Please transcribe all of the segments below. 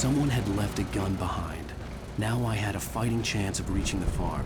Someone had left a gun behind. Now I had a fighting chance of reaching the farm.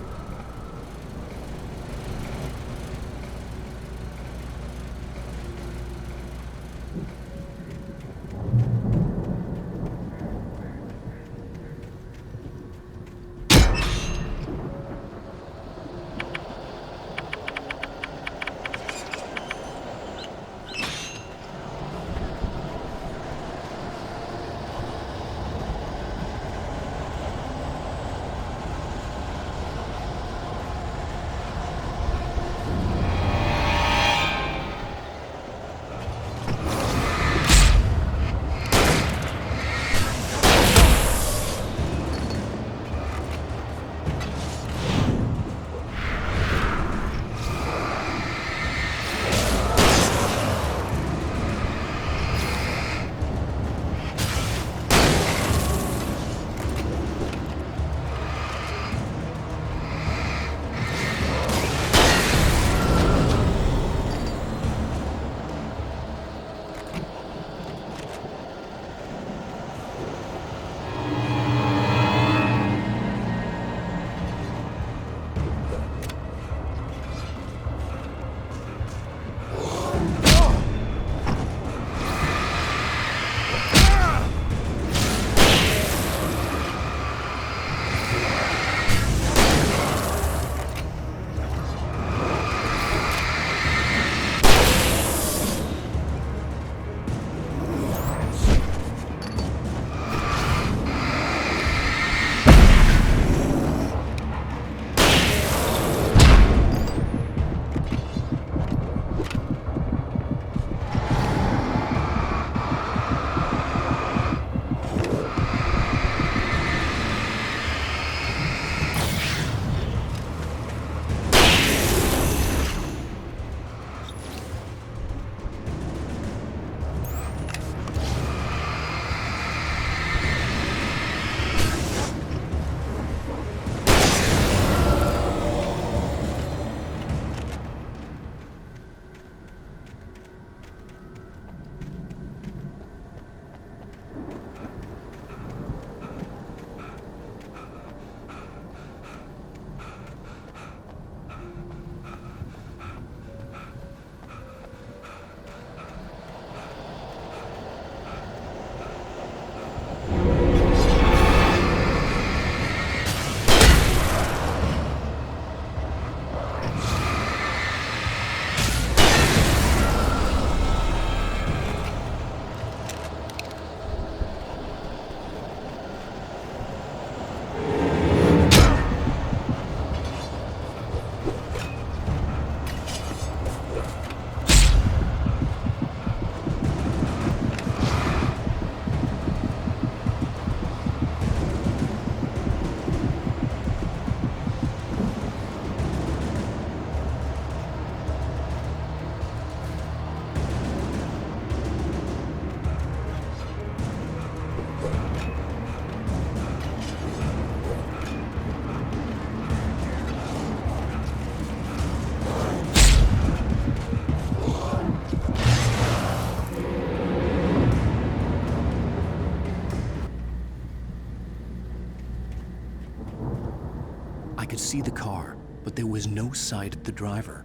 I could see the car, but there was no sight of the driver.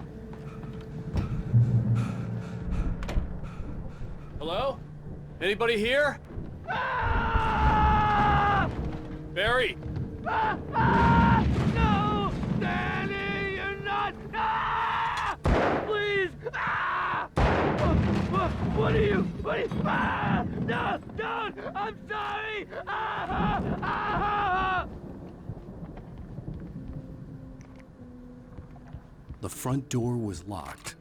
Hello? Anybody here? Ah! Barry! No! Danny, you're not! Ah! Please! Ah! What are you? What are you? Ah! No! Don't! I'm sorry! Ah! Ah! The front door was locked.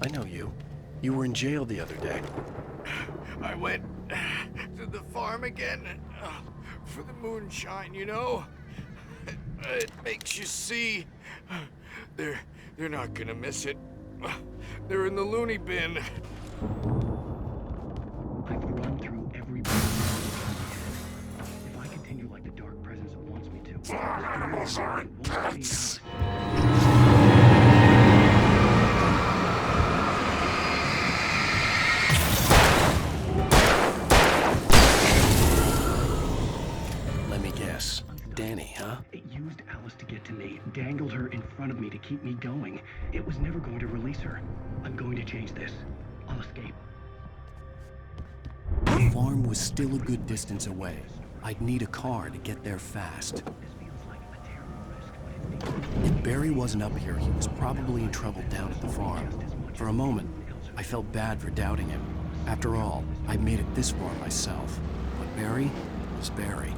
I know you. You were in jail the other day. I went to the farm again for the moonshine, you know? It makes you see. They're not gonna miss it. They're in the loony bin. I've run through every part of my head. If I continue like the Dark Presence wants me to, won't see out. Let me guess. Danny, huh? It used Alice to get to me, dangled her in front of me to keep me going. It was never going to release her. I'm going to change this. I'll escape. The farm was still a good distance away. I'd need a car to get there fast. This feels like a terrible risk, but it's the If Barry wasn't up here, he was probably in trouble down at the farm. For a moment, I felt bad for doubting him. After all, I'd made it this far myself. But Barry was Barry.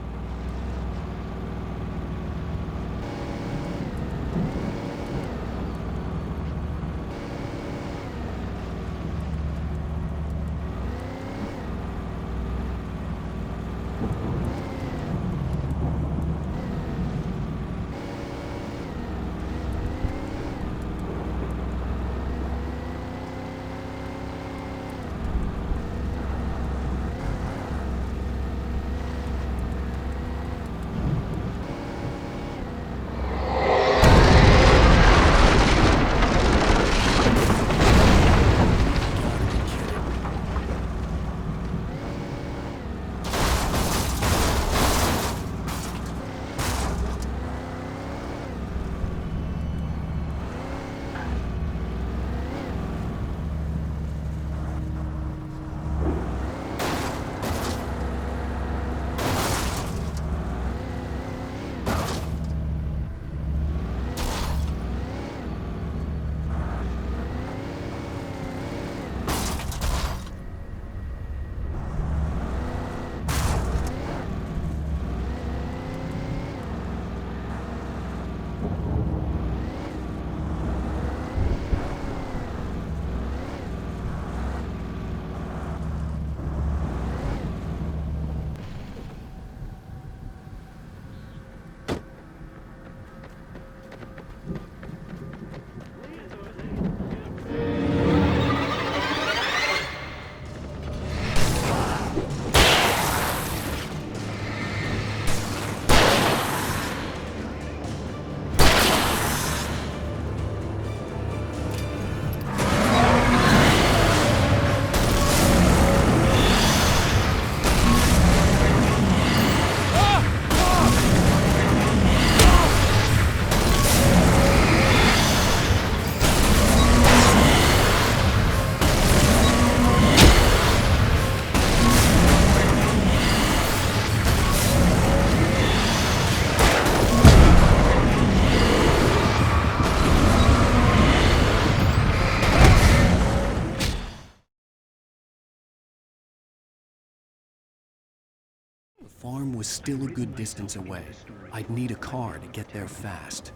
The farm was still a good distance away. I'd need a car to get there fast.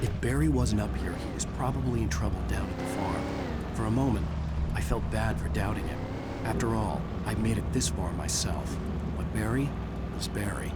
If Barry wasn't up here, he was probably in trouble down at the farm. For a moment, I felt bad for doubting him. After all, I'd made it this far myself. But Barry was Barry.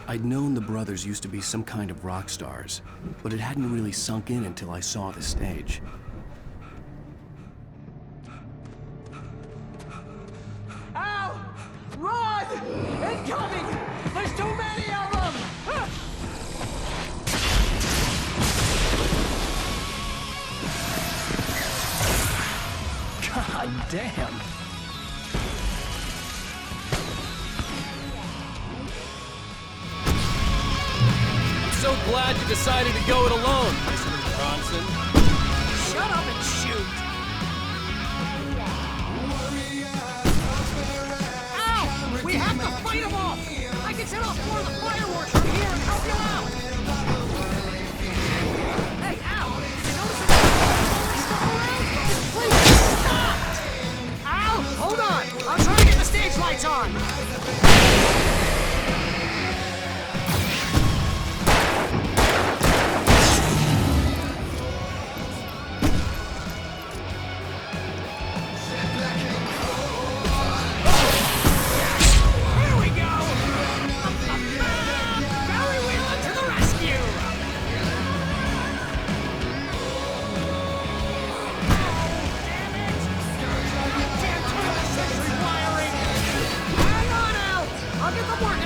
I'd known the brothers used to be some kind of rock stars, but it hadn't really sunk in until I saw the stage. Al! Run! Incoming! There's too many of them! God damn! I'm so glad you decided to go it alone, Mr. Bronson. Shut up and shoot! Al! We have to fight them off! I can set off more of the fireworks from here and help you out! Hey, Al! You notice there's stuff around? Please, stop! Al, hold on! I'm trying to get the stage lights on! Here we go! Barry Wheeler to the rescue! Damn it! Damn 20th century wiring! Hang on, Al! I'll get the work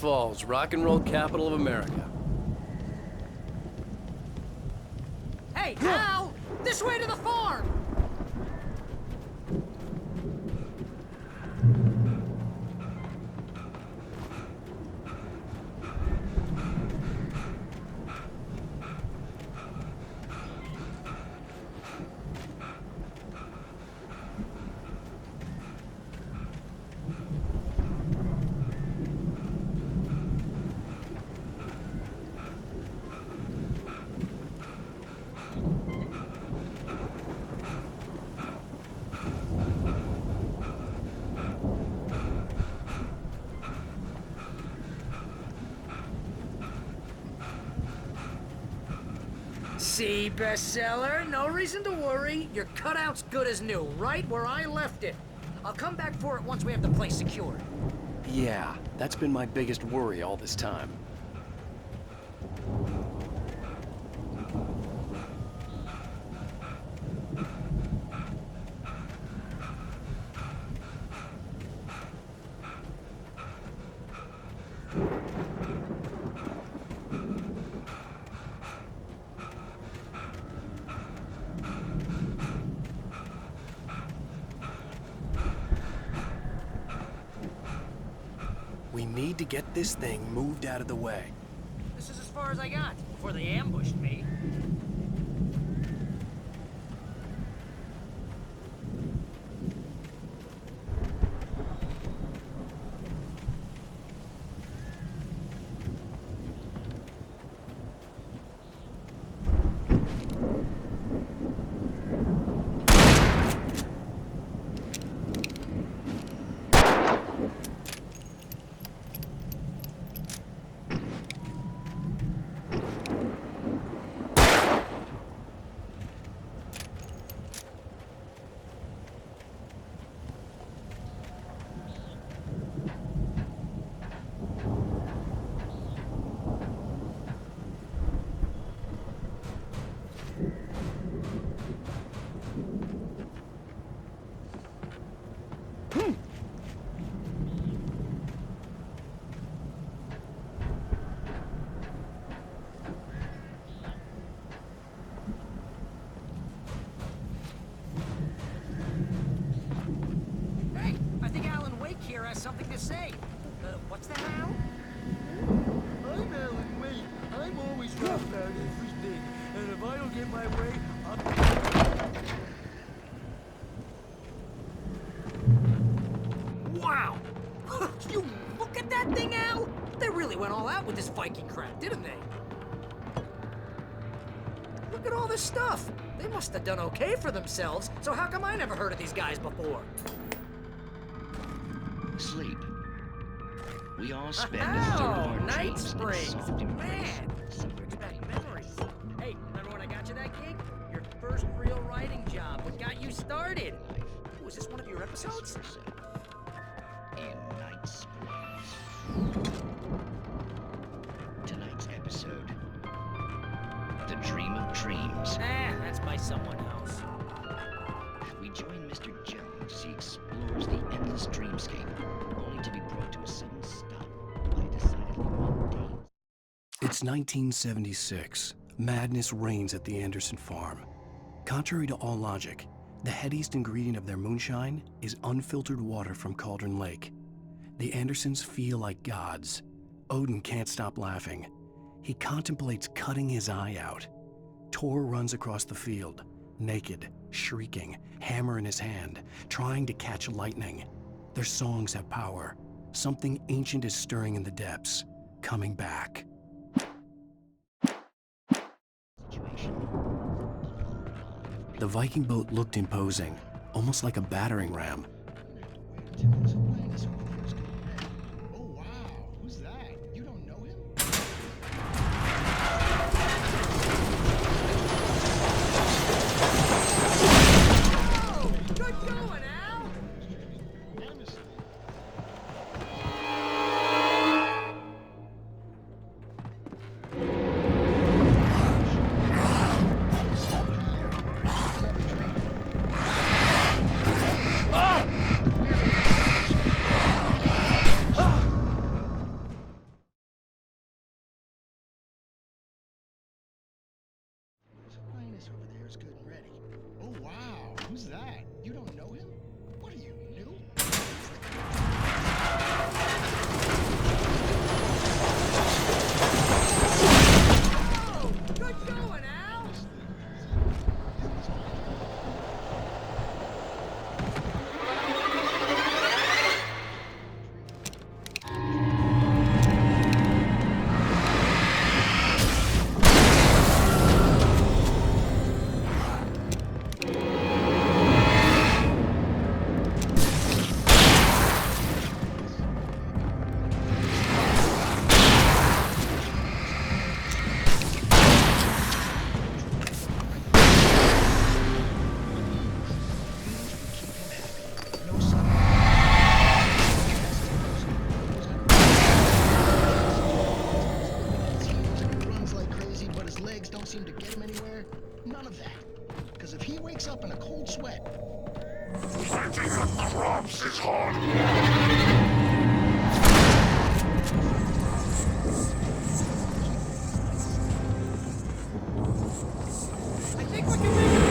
Falls, rock and roll capital of America. Hey, Al! This way to the farm! See, bestseller? No reason to worry. Your cutout's good as new, right where I left it. I'll come back for it once we have the place secured. Yeah, that's been my biggest worry all this time. We need to get this thing moved out of the way. This is as far as I got before they ambushed me. Hey, I think Alan Wake here has something to say. What's that, Al? I'm Alan Wake. I'm always right about everything. And if I don't get my way, Wow! You look at that thing, Al! They really went all out with this Viking crap, didn't they? Look at all this stuff. They must have done okay for themselves, so how come I never heard of these guys before? Sleep. We all spend a third of our Night dreams in a Springs! soft embrace. Man! Brings back memories. Hey, remember when I got you that gig? Your first real writing job. What got you started? Was this one of your episodes? In Night Springs. Tonight's episode. The Dream of Dreams. That's by someone else. We join Mr. Jones as he explores the endless dreamscape, only to be brought to a sudden stop by a decidedly mundane. It's 1976. Madness reigns at the Anderson farm. Contrary to all logic, the headiest ingredient of their moonshine is unfiltered water from Cauldron Lake. The Andersons feel like gods. Odin can't stop laughing. He contemplates cutting his eye out. Tor runs across the field, naked, shrieking, hammer in his hand, trying to catch lightning. Their songs have power. Something ancient is stirring in the depths, coming back. The Viking boat looked imposing, almost like a battering ram. Oh wow, who's that? You don't know him? Oh, good going, Al! Honestly. Guys over there is good and ready. Oh, wow. Who's that? You don't know him? What are you, new? Oh, good going, Al! No son. Runs like crazy, but his legs don't seem to get him anywhere. None of that. Because if he wakes up in a cold sweat, I think we can make it.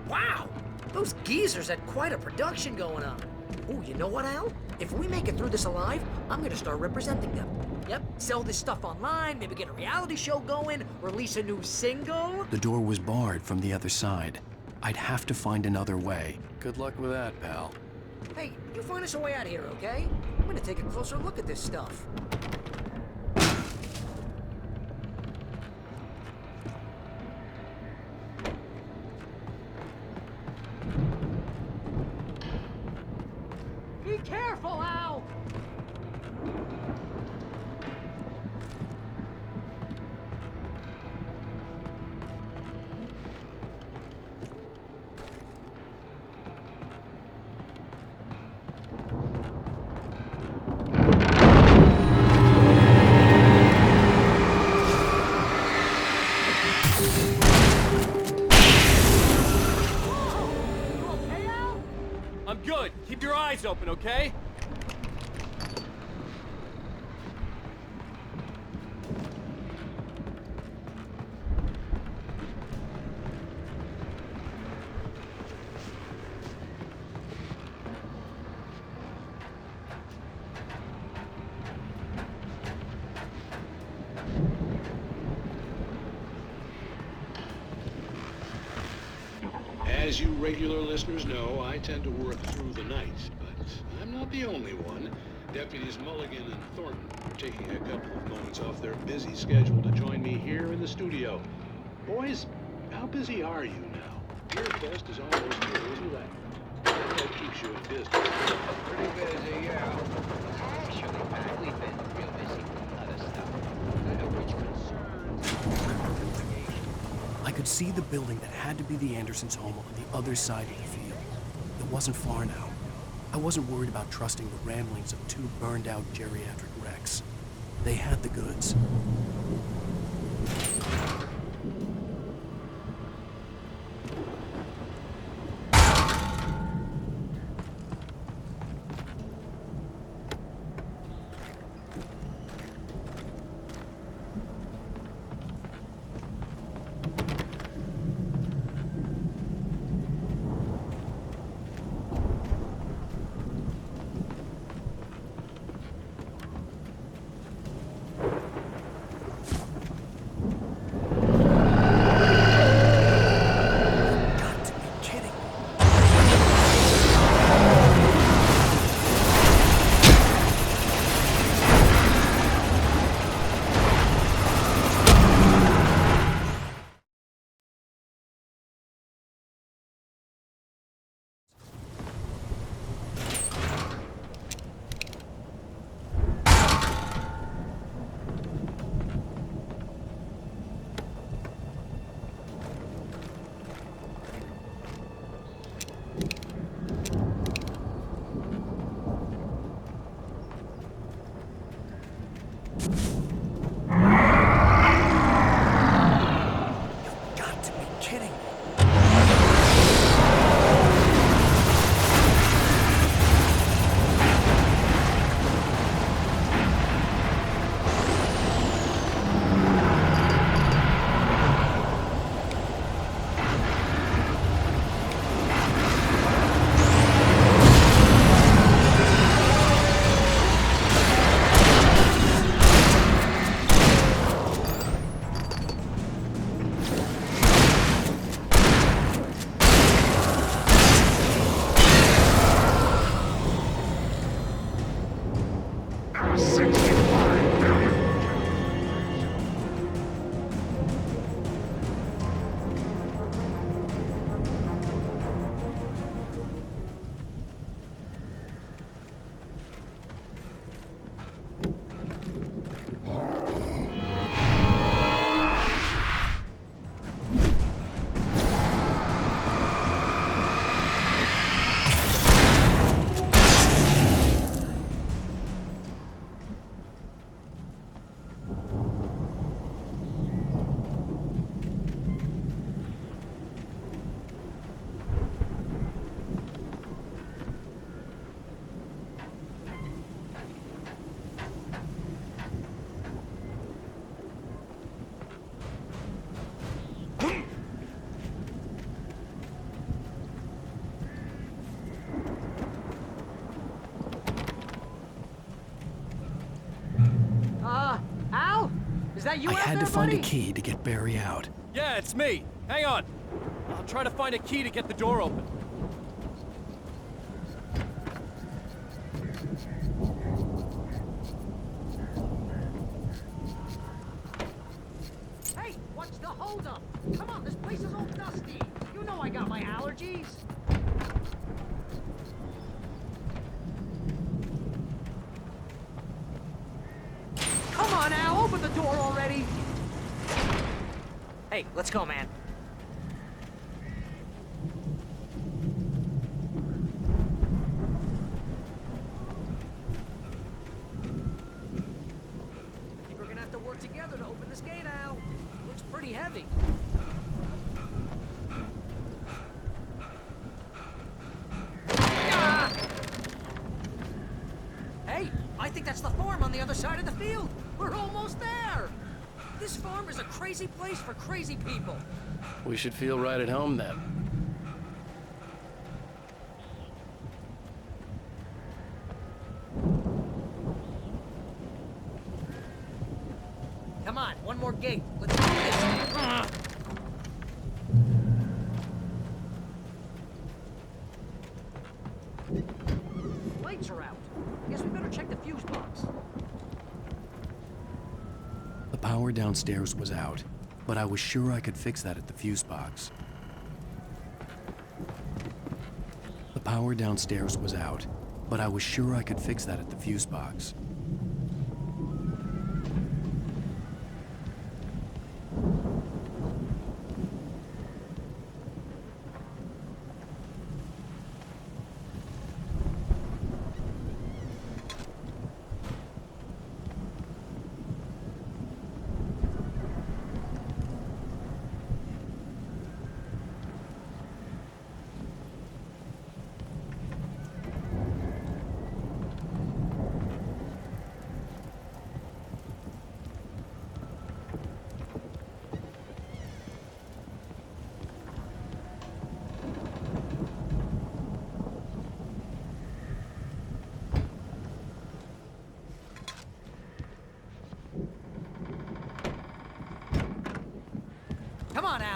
Wow! Those geezers had quite a production going on. Oh, you know what, Al? If we make it through this alive, I'm gonna start representing them. Yep, sell this stuff online, maybe get a reality show going, release a new single. The door was barred from the other side. I'd have to find another way. Good luck with that, pal. Hey, you find us a way out of here, okay? I'm gonna take a closer look at this stuff. Be careful, Al! I'm good. Keep your eyes open, okay? As you regular listeners know, I tend to work through the night, but I'm not the only one. Deputies Mulligan and Thornton are taking a couple of moments off their busy schedule to join me here in the studio. Boys, how busy are you now? Your fest is almost here, isn't that? That keeps you in business. see the building that had to be the Andersons' home on the other side of the field. It wasn't far now. I wasn't worried about trusting the ramblings of two burned-out geriatric wrecks. They had the goods. Al? Is that you I out had there, to find a buddy? key to get Barry out. Yeah, it's me. Hang on. I'll try to find a key to get the door open. Hey, what's the holdup? Come on, this place is all dusty. You know I got my allergies. Come on, Al, open the door already. Hey, let's go, man. I think we're gonna have to work together to open this gate, Al. Looks pretty heavy. Ah! Hey, I think that's the farm on the other side of the field. We're almost there. This farm is a crazy place for crazy people. We should feel right at home then. Come on, one more gate. Let's do this. Lights are out. Guess we better check the fuse box. The power downstairs was out, but I was sure I could fix that at the fuse box. The power downstairs was out, but I was sure I could fix that at the fuse box.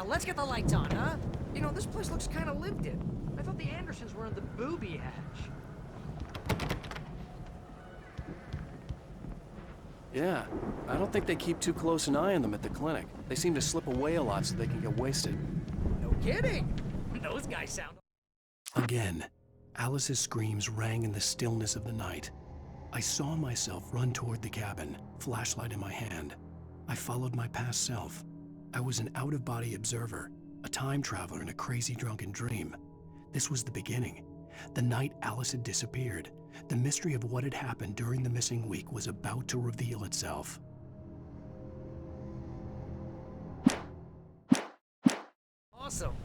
Al, let's get the lights on, huh? You know, this place looks kind of lived in. I thought the Andersons were in the booby hatch. Yeah, I don't think they keep too close an eye on them at the clinic. They seem to slip away a lot so they can get wasted. No kidding. Those guys sound... Again, Alice's screams rang in the stillness of the night. I saw myself run toward the cabin, flashlight in my hand. I followed my past self. I was an out-of-body observer, a time traveler in a crazy drunken dream. This was the beginning. The night Alice had disappeared. The mystery of what had happened during the missing week was about to reveal itself. Awesome.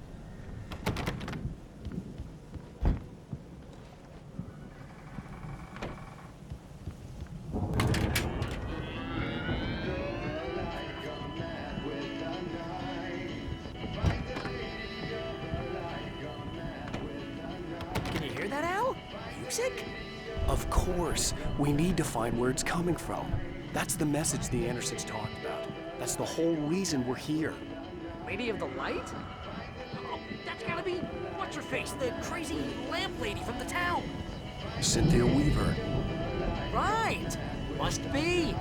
Can you hear that, Al? Music? Of course, we need to find where it's coming from. That's the message the Andersons talked about. That's the whole reason we're here. Lady of the Light? Oh, that's gotta be... What's-her-face? The crazy lamp lady from the town. Cynthia Weaver. Right! Must be.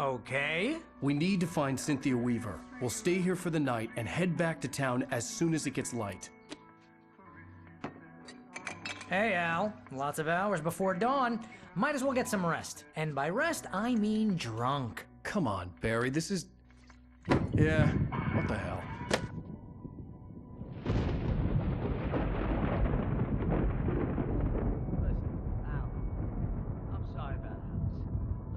Okay. We need to find Cynthia Weaver. We'll stay here for the night and head back to town as soon as it gets light. Hey, Al. Lots of hours before dawn. Might as well get some rest. And by rest, I mean drunk. Come on, Barry, this is... Yeah, what the hell? Listen, Al, I'm sorry about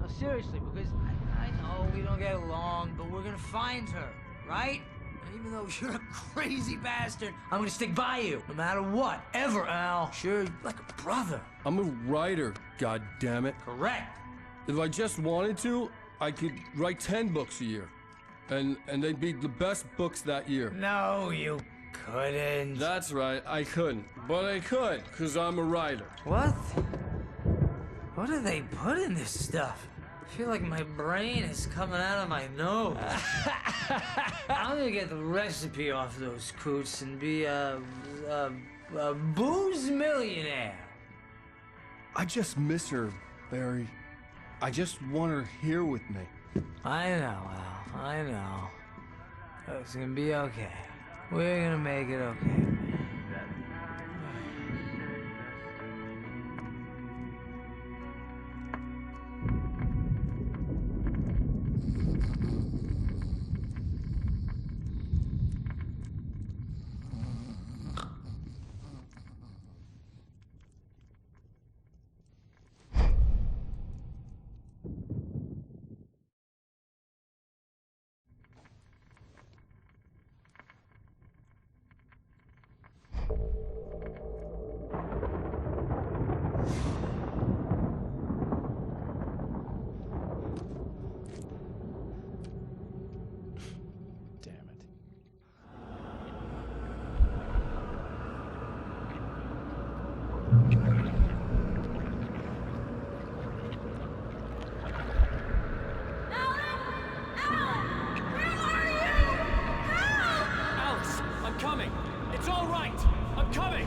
Alice. No, seriously, because I know we don't get along, but we're gonna find her, right? And even though you're a crazy bastard, I'm gonna stick by you, no matter what, ever, Al. Sure, like a brother. I'm a writer, goddammit. Correct. If I just wanted to, I could write 10 books a year. And they'd be the best books that year. No, you couldn't. That's right, I couldn't. But I could, because I'm a writer. What? What do they put in this stuff? I feel like my brain is coming out of my nose. I'm gonna get the recipe off those coots and be a booze millionaire. I just miss her, Barry. I just want her here with me. I know, Al. I know. It's gonna be okay. We're gonna make it okay. Damn it. Alice, I'm coming. It's all right. I'm coming.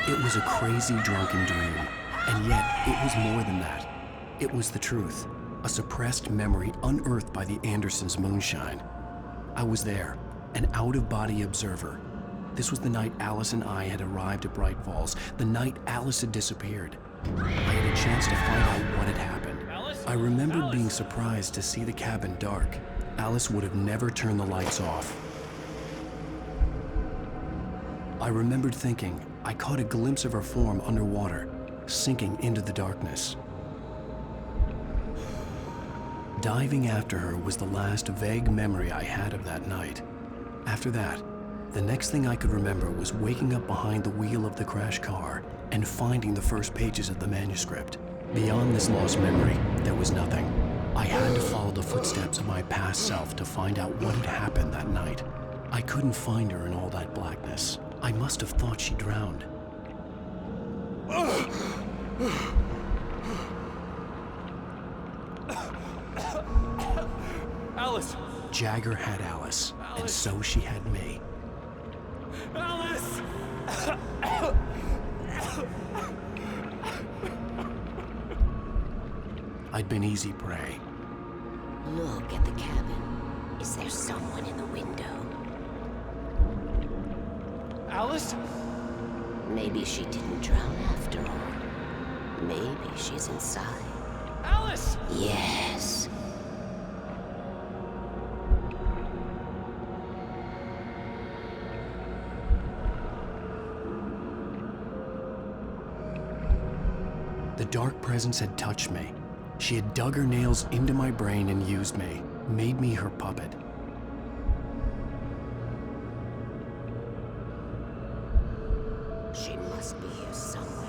It was a crazy drunken dream, and yet it was more than that. It was the truth, a suppressed memory unearthed by the Andersons' moonshine. I was there, an out-of-body observer. This was the night Alice and I had arrived at Bright Falls, the night Alice had disappeared. I had a chance to find out what had happened. Alice? I remembered Alice? being surprised to see the cabin dark. Alice would have never turned the lights off. I remembered thinking I caught a glimpse of her form underwater, sinking into the darkness. Diving after her was the last vague memory I had of that night. After that, The next thing I could remember was waking up behind the wheel of the crash car and finding the first pages of the manuscript. Beyond this lost memory, there was nothing. I had to follow the footsteps of my past self to find out what had happened that night. I couldn't find her in all that blackness. I must have thought she drowned. Alice! Jagger had Alice, and so she had me. Alice! I'd been easy prey. Look at the cabin. Is there someone in the window? Alice? Maybe she didn't drown after all. Maybe she's inside. Alice! Yes. The dark presence had touched me. She had dug her nails into my brain and used me, made me her puppet. She must be here somewhere.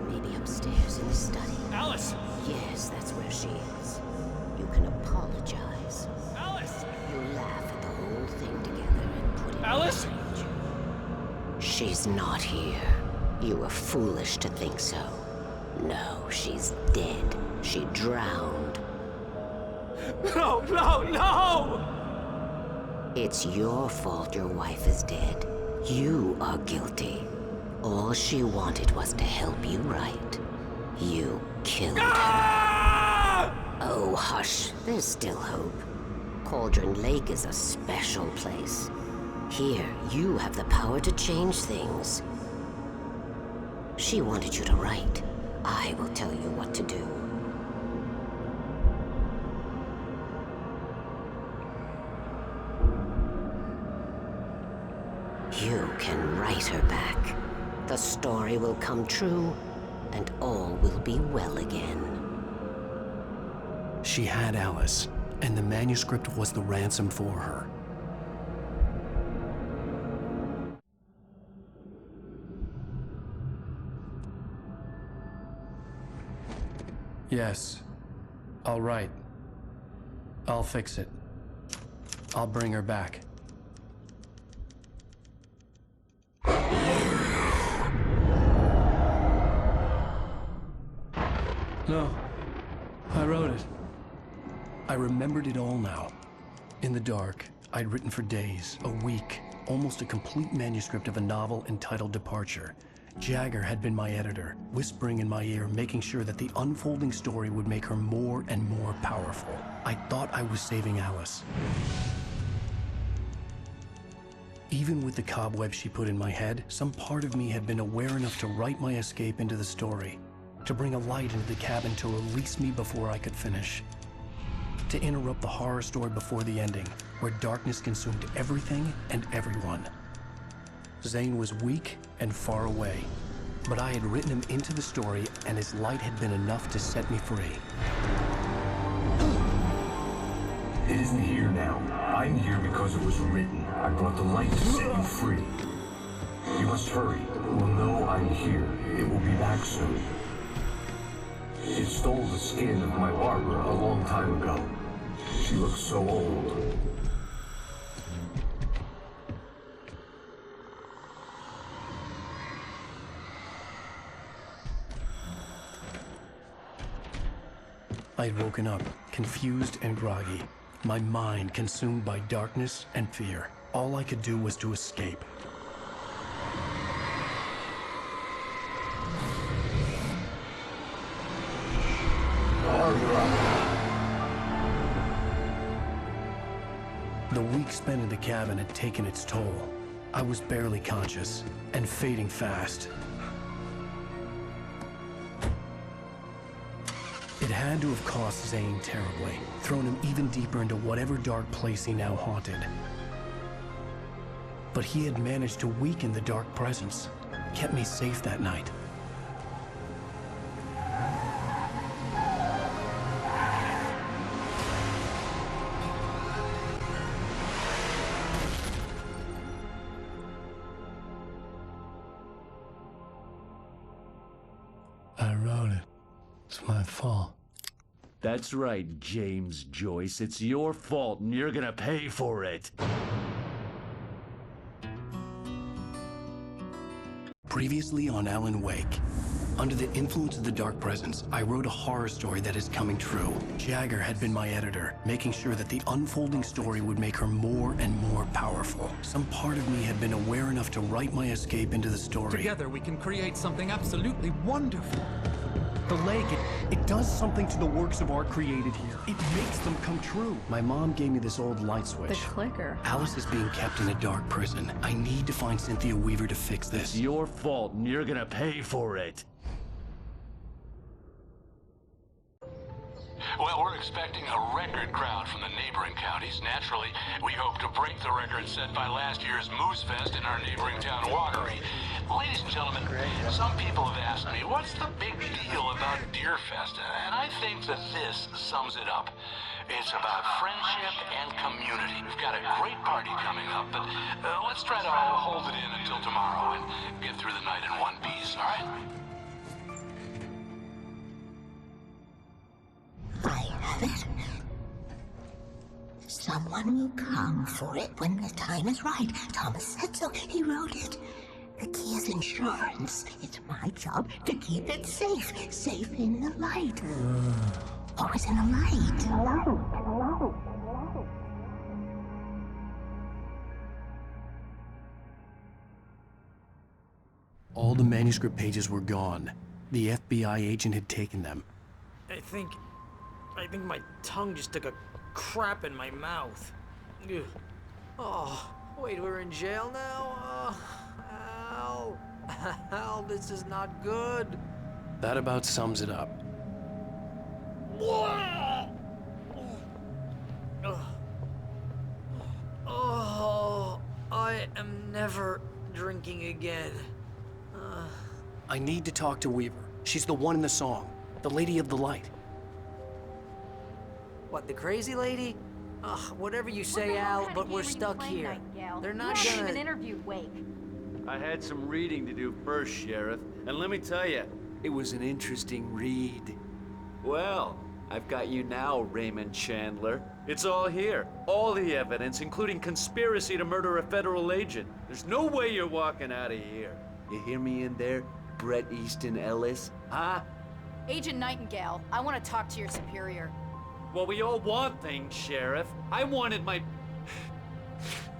Maybe upstairs in the study. Alice! Yes, that's where she is. You can apologize. Alice! You laugh at the whole thing together and put it Alice? behind you. She's not here. You were foolish to think so. No, she's dead. She drowned. No, no, no! It's your fault your wife is dead. You are guilty. All she wanted was to help you right. You killed her. Oh, hush. There's still hope. Cauldron Lake is a special place. Here, you have the power to change things. She wanted you to write. I will tell you what to do. You can write her back. The story will come true, and all will be well again. She had Alice, and the manuscript was the ransom for her. Yes. All right. I'll fix it. I'll bring her back. No. I wrote it. I remembered it all now. In the dark, I'd written for days, a week, almost a complete manuscript of a novel entitled Departure. Jagger had been my editor, whispering in my ear, making sure that the unfolding story would make her more and more powerful. I thought I was saving Alice. Even with the cobweb she put in my head, some part of me had been aware enough to write my escape into the story, to bring a light into the cabin to release me before I could finish, to interrupt the horror story before the ending, where darkness consumed everything and everyone. Zane was weak and far away, but I had written him into the story, and his light had been enough to set me free. It isn't here now. I'm here because it was written. I brought the light to set you free. You must hurry. It will know I'm here. It will be back soon. It stole the skin of my Barbara a long time ago. She looks so old. I'd woken up, confused and groggy, my mind consumed by darkness and fear. All I could do was to escape. The week spent in the cabin had taken its toll. I was barely conscious, and fading fast. It had to have cost Zane terribly, thrown him even deeper into whatever dark place he now haunted. But he had managed to weaken the dark presence, kept me safe that night. It's my fault. That's right, James Joyce. It's your fault, and you're gonna pay for it. Previously on Alan Wake. Under the influence of the Dark Presence, I wrote a horror story that is coming true. Jagger had been my editor, making sure that the unfolding story would make her more and more powerful. Some part of me had been aware enough to write my escape into the story. Together we can create something absolutely wonderful. The lake, it does something to the works of art created here. It makes them come true. My mom gave me this old light switch. The clicker. Alice is being kept in a dark prison. I need to find Cynthia Weaver to fix this. It's your fault, and you're gonna pay for it. Well, we're expecting a record crowd from the neighboring counties. Naturally, we hope to break the record set by last year's Moose Fest in our neighboring town, Watery. Ladies and gentlemen, some people have asked me, what's the big deal about Deer Fest? And I think that this sums it up. It's about friendship and community. We've got a great party coming up, but let's try to hold it in until tomorrow and get through the night in one piece, all right? I have it. Someone will come for it when the time is right. Thomas said so. He wrote it. The key is insurance. It's my job to keep it safe. Safe in the light. Always in the light. All the manuscript pages were gone. The FBI agent had taken them. I think my tongue just took a crap in my mouth. Ugh. Oh, wait, we're in jail now? Al. Al, this is not good. That about sums it up. Oh, I am never drinking again. I need to talk to Weaver. She's the one in the song. The Lady of the Light. What, the crazy lady? Ugh, whatever you say, Al, but we're stuck here. They're not You gonna... haven't even interviewed Wake. I had some reading to do first, Sheriff, and let me tell you, it was an interesting read. Well, I've got you now, Raymond Chandler. It's all here. All the evidence, including conspiracy to murder a federal agent. There's no way you're walking out of here. You hear me in there, Bret Easton Ellis? Huh? Agent Nightingale, I want to talk to your superior. Well, we all want things, Sheriff. I wanted my...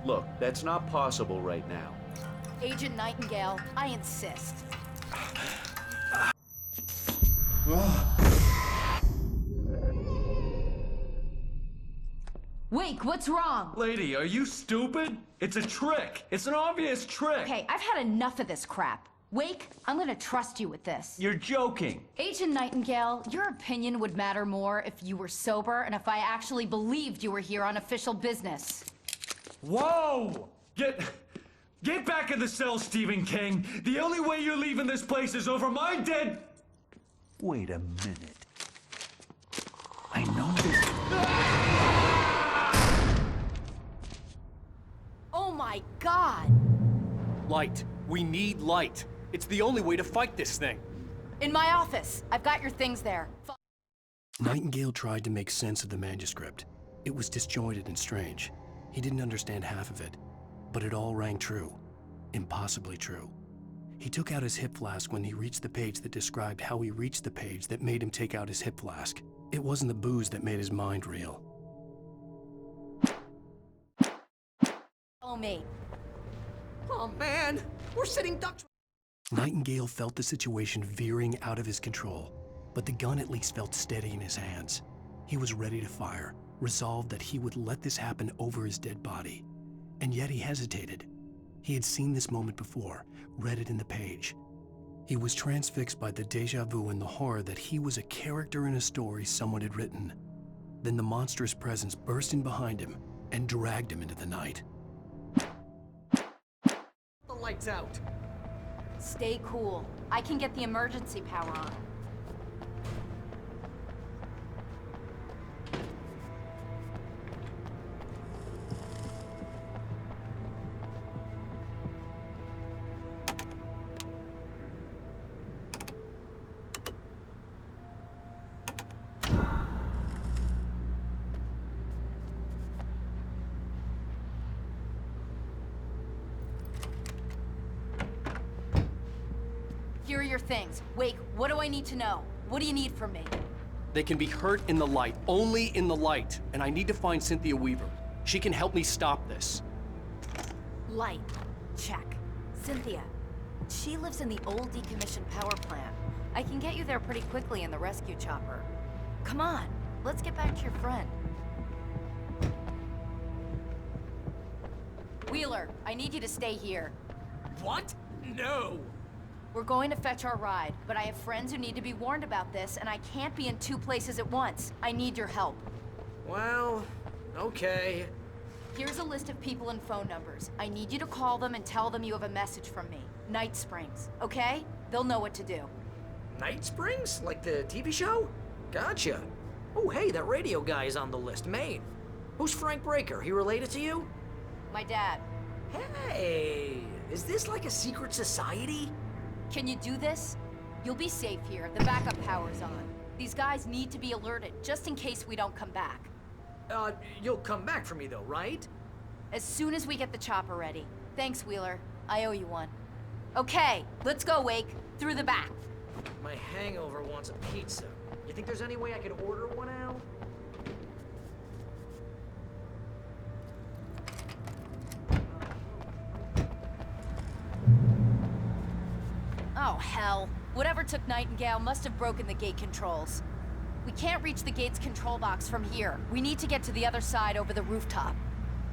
Look, that's not possible right now. Agent Nightingale, I insist. Wake, what's wrong? Lady, are you stupid? It's a trick. It's an obvious trick. Okay, I've had enough of this crap. Wake, I'm gonna trust you with this. You're joking. Agent Nightingale, your opinion would matter more if you were sober and if I actually believed you were here on official business. Whoa! Get back in the cell, Stephen King. The only way you're leaving this place is over my dead... Wait a minute. I know this... Oh my God! Light. We need light. It's the only way to fight this thing. In my office. I've got your things there. Nightingale tried to make sense of the manuscript. It was disjointed and strange. He didn't understand half of it, but it all rang true. Impossibly true. He took out his hip flask when he reached the page that described how he reached the page that made him take out his hip flask. It wasn't the booze that made his mind reel. Follow me. Oh, man! We're sitting ducks. Nightingale felt the situation veering out of his control, but the gun at least felt steady in his hands. He was ready to fire, resolved that he would let this happen over his dead body. And yet he hesitated. He had seen this moment before, read it in the page. He was transfixed by the déjà vu and the horror that he was a character in a story someone had written. Then the monstrous presence burst in behind him and dragged him into the night. The lights out. Stay cool. I can get the emergency power on. your things. Wake, what do I need to know? What do you need from me? They can be hurt in the light, only in the light. And I need to find Cynthia Weaver. She can help me stop this. Light. Check. Cynthia. She lives in the old decommissioned power plant. I can get you there pretty quickly in the rescue chopper. Come on, let's get back to your friend. Wheeler, I need you to stay here. What? No! We're going to fetch our ride, but I have friends who need to be warned about this, and I can't be in 2 places at once. I need your help. Well, okay. Here's a list of people and phone numbers. I need you to call them and tell them you have a message from me. Night Springs, okay? They'll know what to do. Night Springs? Like the TV show? Gotcha. Oh, hey, that radio guy is on the list, Maine. Who's Frank Breaker? He related to you? My dad. Hey, is this like a secret society? Can you do this? You'll be safe here. The backup power's on. These guys need to be alerted, just in case we don't come back. You'll come back for me though, right? As soon as we get the chopper ready. Thanks, Wheeler. I owe you one. Okay, let's go, Wake. Through the back. My hangover wants a pizza. You think there's any way I could order one, Al? Oh, hell. Whatever took Nightingale must have broken the gate controls. We can't reach the gate's control box from here. We need to get to the other side over the rooftop.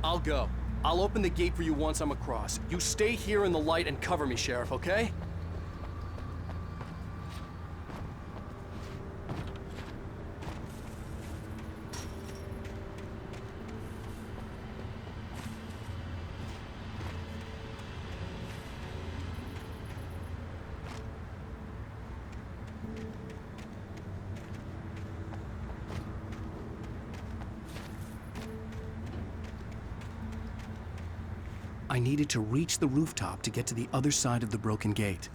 I'll go. I'll open the gate for you once I'm across. You stay here in the light and cover me, Sheriff, okay? I needed to reach the rooftop to get to the other side of the broken gate.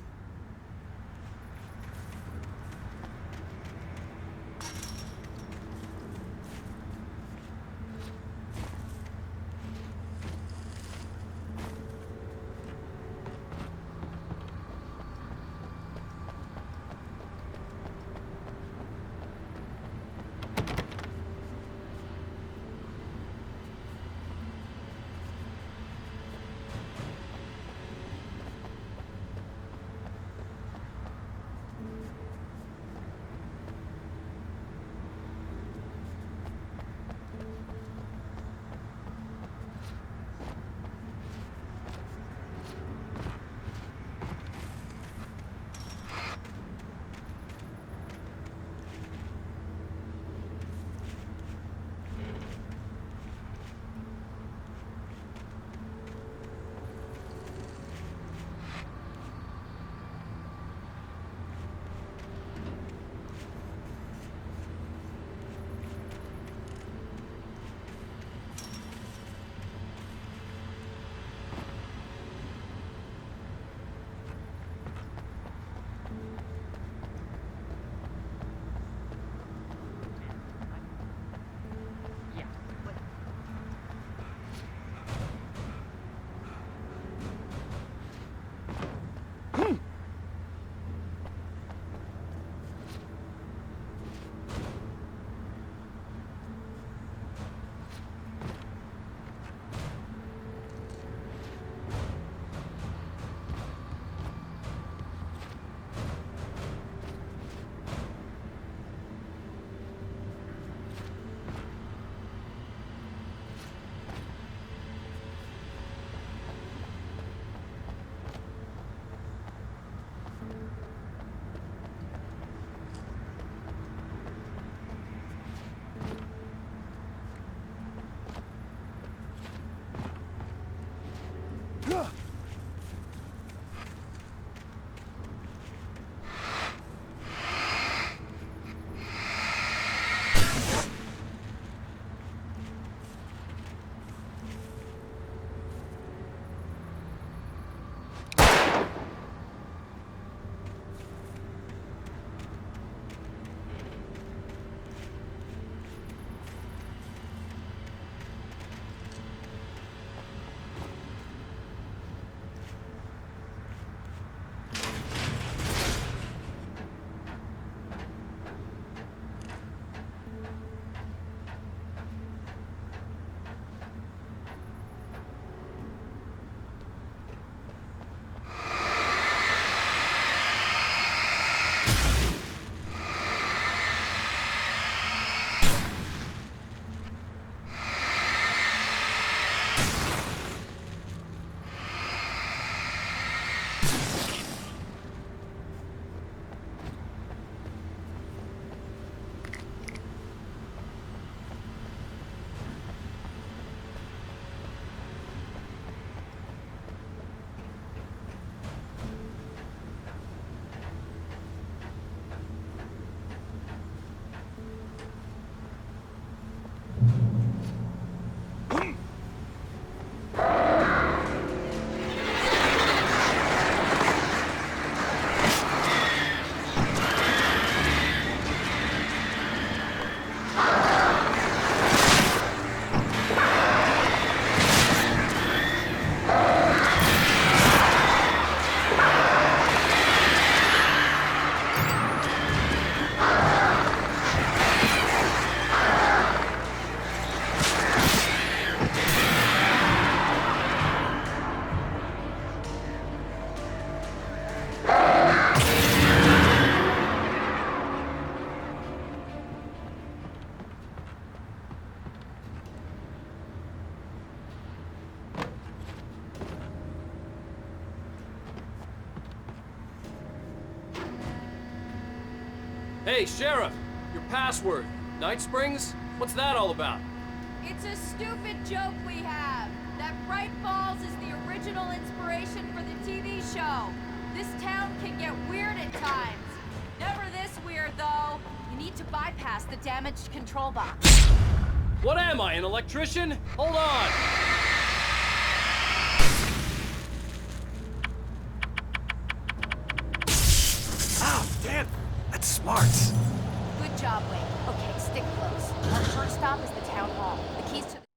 Hey, Sheriff, your password. Night Springs? What's that all about? It's a stupid joke we have. That Bright Falls is the original inspiration for the TV show. This town can get weird at times. Never this weird, though. You need to bypass the damaged control box. What am I, an electrician? Hold on! Ow, damn! That's smarts. Good job, Wayne. Okay, stick close. Our first stop is the town hall. The keys to the...